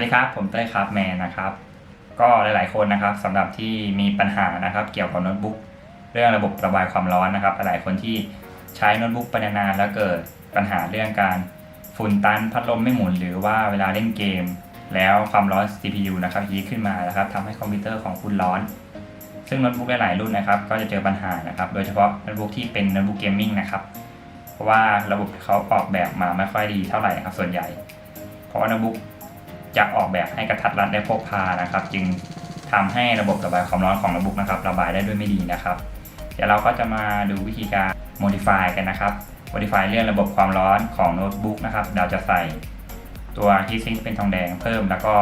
วัสดีครับผมเต้ยครับแมนนะครับก็หลายๆคนนะครับสำหรับที่มีปัญหานะครับเกี่ยวกับโน้ตบุ๊กเรื่องระบบระบายความร้อนนะครับหลายคนที่ใช้โน้ตบุ๊กไปนานๆแล้วเกิดปัญหาเรื่องการฝุ่นตันพัดลมไม่หมุนหรือว่าเวลาเล่นเกมแล้วความร้อน CPU นะครับฮีทขึ้นมานะครับทำให้คอมพิวเตอร์ของคุณร้อนซึ่งโน้ตบุ๊กหลายๆรุ่นนะครับก็จะเจอปัญหานะครับโดยเฉพาะโน้ตบุ๊กที่เป็นโน้ตบุ๊กเกมมิ่งนะครับเพราะว่าระบบเขาออกแบบมาไม่ค่อยดีเท่าไหร่ครับส่วนใหญ่เพราะว่าโน้ตบุ๊กจะออกแบบให้กระทัดรัดได้พกพานะครับจึงทำให้ระบบระบายความร้อนของโน้ตบุ๊กนะครับระบายได้ด้วยไม่ดีนะครับเดี๋ยวเราก็จะมาดูวิธีการ modify กันนะครับ modify เรื่องระบบความร้อนของโน้ตบุ๊กนะครับเราจะใส่ตัว heatsink เป็นทองแดงเพิ่มแล้วก็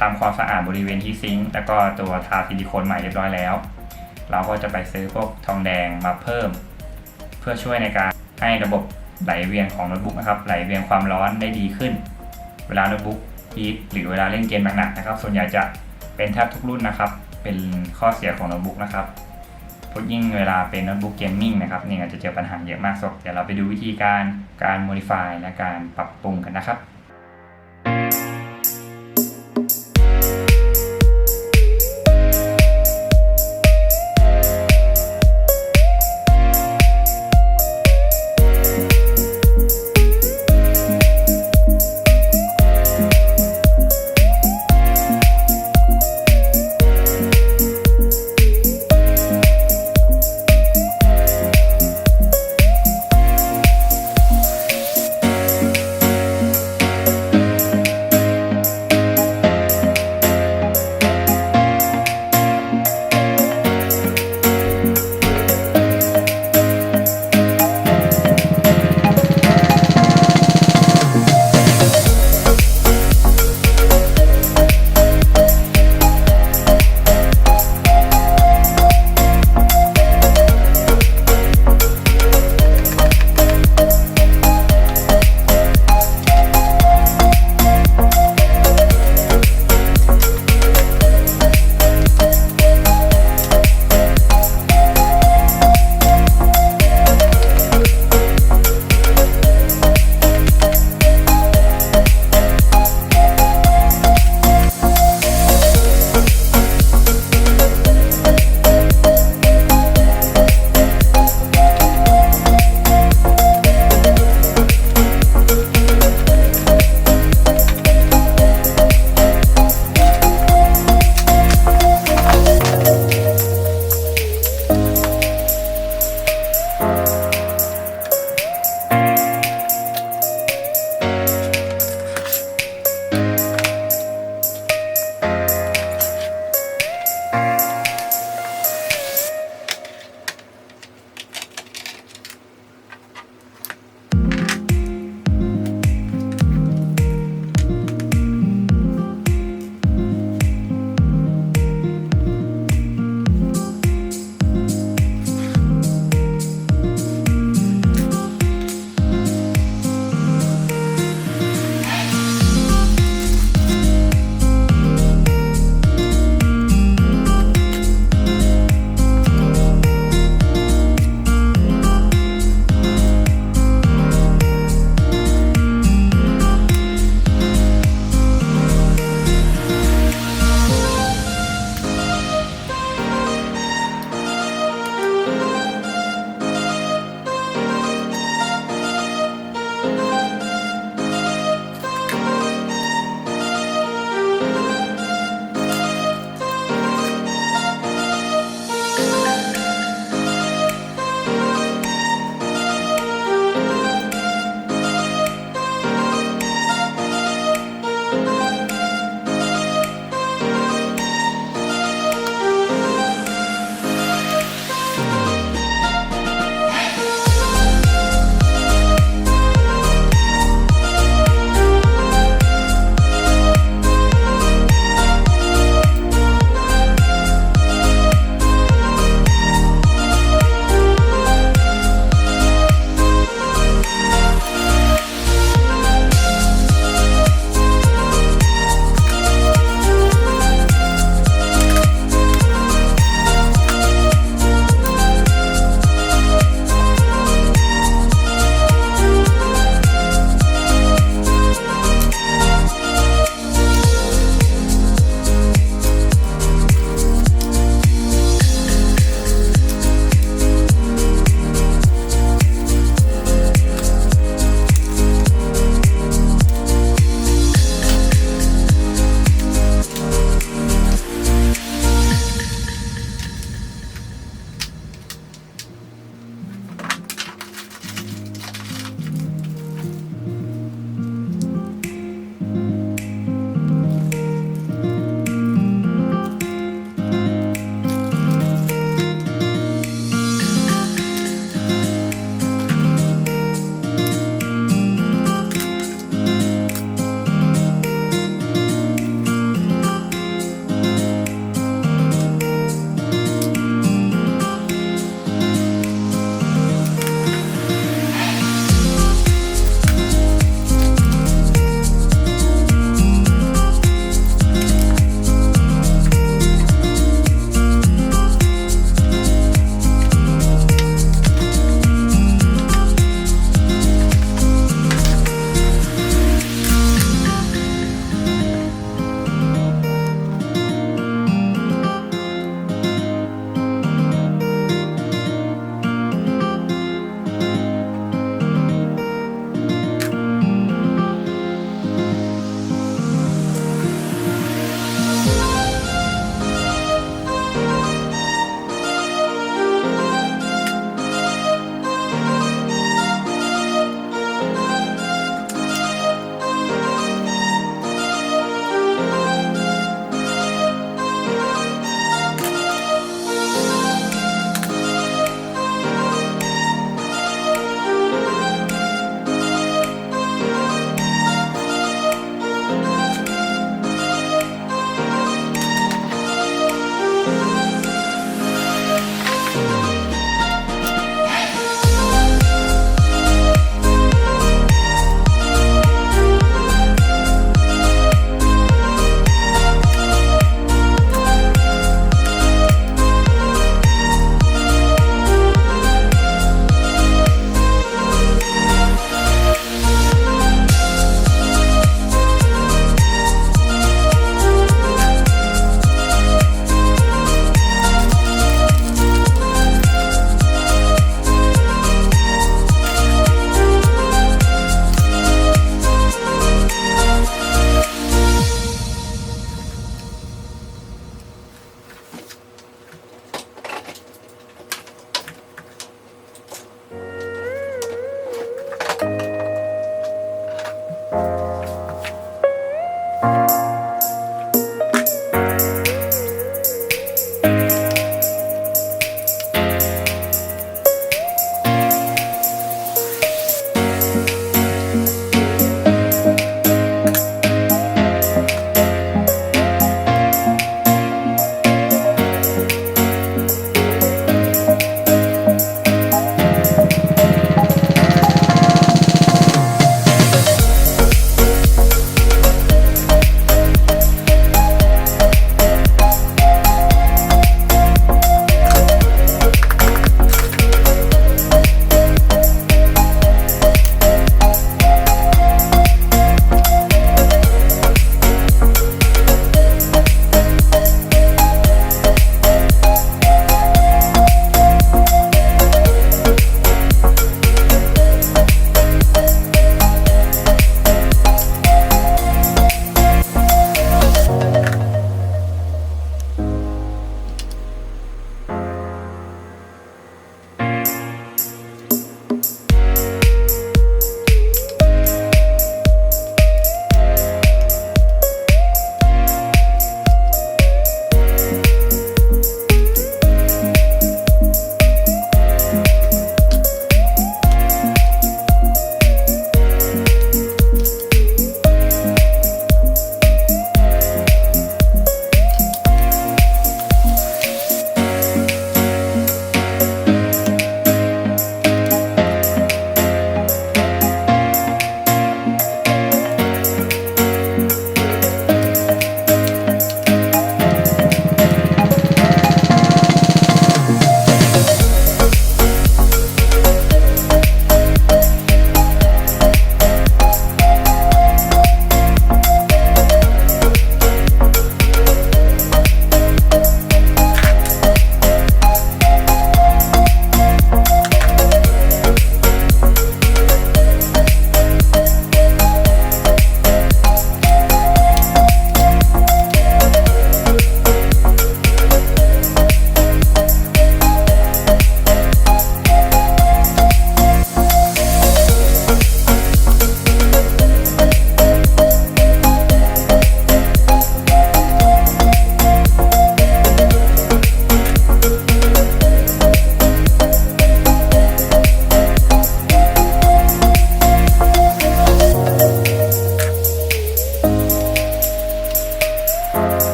ทำความสะอาดบริเวณ heatsink แล้วก็ตัวทาซิลิโคนใหม่เรียบร้อยแล้วเราก็จะไปซื้อพวกทองแดงมาเพิ่มเพื่อช่วยในการให้ระบบไหลเวียนของโน้ตบุ๊กนะครับไหลเวียนความร้อนได้ดีขึ้นเวลาโน้ตบุ๊กฮีทหรือเวลาเล่นเกมหนักๆนะครับส่วนใหญ่จะเป็นแทบทุกรุ่นนะครับเป็นข้อเสียของโน้ตบุ๊กนะครับเพราะยิ่งเวลาเป็นโน้ตบุ๊กเกมมิ่งนะครับเนี่ยจะเจอปัญหาเยอะมากเดี๋ยวเราไปดูวิธีการ modify และการปรับปรุงกันนะครับ